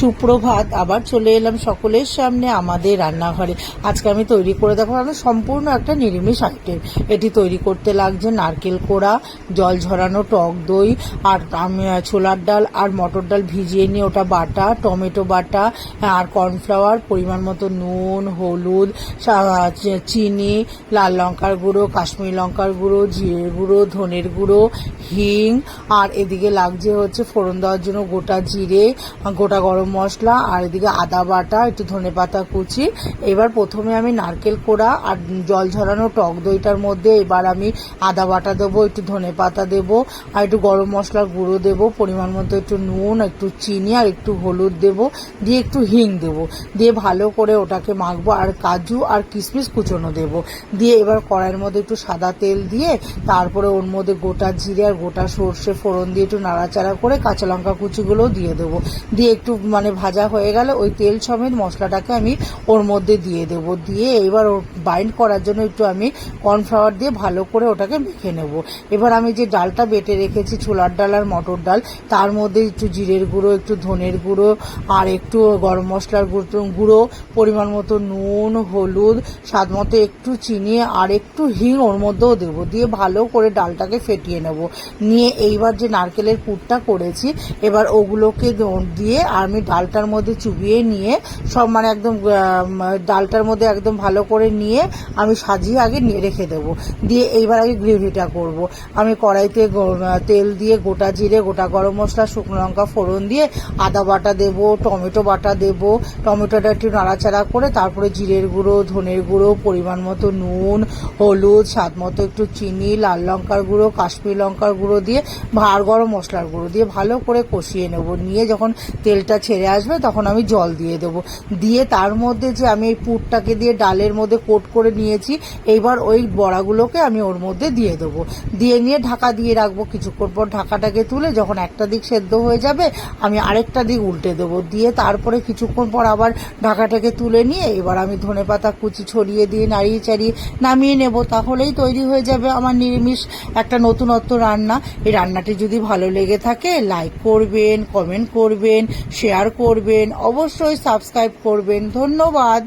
সুপ্রভাত। আবার চলে এলাম সকলের সামনে আমাদের রান্নাঘরে। আজকে আমি তৈরি করে দেখাবো সম্পূর্ণ একটা নিরামিষ আইটেম। এটি তৈরি করতে লাগছে নারকেল কোড়া, জল ঝরানো টক দই, আর আমি ছোলার ডাল আর মটর ডাল ভিজিয়ে নিয়ে ওটা বাটা, টমেটো বাটা আর কর্নফ্লাওয়ার, পরিমাণ মতো নুন, হলুদ, চিনি, লাল লঙ্কার গুঁড়ো, কাশ্মীরি লঙ্কার গুঁড়ো, জিরে গুঁড়ো, ধনের গুঁড়ো, হিং, আর এদিকে লাগছে হচ্ছে ফোড়ন দেওয়ার জন্য গোটা জিরে, গোটা গরম মশলা, আর এদিকে আদা বাটা, একটু ধনেপাতা কুচি। এবার প্রথমে আমি নারকেল কোড়া আর জল ঝরানো টক দইটার মধ্যে এবার আমি আদা বাটা দেবো, একটু ধনেপাতা দেবো, আর একটু গরম মশলার গুঁড়ো দেবো, পরিমাণ মতো একটু নুন, একটু চিনি আর একটু হলুদ দেবো, দিয়ে একটু হিং দেবো, দিয়ে ভালো করে ওটাকে মাখবো। আর কাজু আর কিশমিশ কুচোনো দেবো, দিয়ে এবার কড়াইয়ের মধ্যে একটু সাদা তেল দিয়ে তারপরে ওর মধ্যে গোটা জিরে আর গোটা সর্ষে ফোড়ন দিয়ে একটু নাড়াচাড়া করে কাঁচা লঙ্কা কুচিগুলোও দিয়ে দেবো। দিয়ে একটু ভাজা হয়ে গেলে ওই তেল সমেত মশলাটাকে আমি ওর মধ্যে দিয়ে দেবো। দিয়ে এবার ওর বাইন্ড করার জন্য একটু আমি কর্নফ্লাওয়ার দিয়ে ভালো করে ওটাকে মেখে নেব। এবার আমি যে ডালটা বেটে রেখেছি ছোলার ডাল আর মটর ডাল, তার মধ্যে একটু জিরের গুঁড়ো, একটু ধনের গুঁড়ো আর একটু গরম মশলার গুঁড়ো, পরিমাণ মতো নুন, হলুদ, স্বাদ মতো একটু চিনি আর একটু হিং ওর মধ্যেও দেবো। দিয়ে ভালো করে ডালটাকে ফেটিয়ে নেব। নিয়ে এইবার যে নারকেলের পুরটা করেছি এবার ওগুলোকে দিয়ে আমি ডালটার মধ্যে চুবিয়ে নিয়ে সব একদম ডালটার মধ্যে একদম ভালো করে নিয়ে আমি সাজিয়ে আগে নিয়ে রেখে দেবো। দিয়ে এইবার আগে গ্রেভিটা করব। আমি কড়াইতে তেল দিয়ে গোটা জিরে, গোটা গরম মশলা, শুকনো লঙ্কা ফোড়ন দিয়ে আদা বাটা দেবো, টমেটো বাটা দেবো, টমেটোটা একটু নাড়াচাড়া করে তারপরে জিরের গুঁড়ো, ধনের গুঁড়ো, পরিমাণ মতো নুন, হলুদ, স্বাদ মতো একটু চিনি, লাল লঙ্কার গুঁড়ো, কাশ্মীরি লঙ্কার গুঁড়ো দিয়ে আর গরম মশলার গুঁড়ো দিয়ে ভালো করে কষিয়ে নেব। নিয়ে যখন তেলটা ছেড়ে আসবে তখন আমি জল দিয়ে দেবো। দিয়ে তার মধ্যে যে আমি এই পুরটাকে দিয়ে ডালের মধ্যে কোট করে নিয়েছি এইবার ওই বড়াগুলোকে আমি ওর মধ্যে দিয়ে দেবো। দিয়ে নিয়ে ঢাকা দিয়ে রাখবো। কিছুক্ষণ পর ঢাকাটাকে তুলে যখন একটা দিক সেদ্ধ হয়ে যাবে আমি আরেকটা দিক উল্টে দেবো। দিয়ে তারপরে কিছুক্ষণ পর আবার ঢাকাটাকে তুলে নিয়ে এবার আমি ধনেপাতা কুচি ছড়িয়ে দিয়ে নাড়িয়ে চাড়িয়ে নামিয়ে নেব। তাহলেই তৈরি হয়ে যাবে আমার নিরামিষ একটা নতুনত্ব রান্না। এই রান্নাটি যদি ভালো লেগে থাকে লাইক করবেন, কমেন্ট করবেন, শেয়ার করবেন, অবশ্যই সাবস্ক্রাইব করবেন। ধন্যবাদ।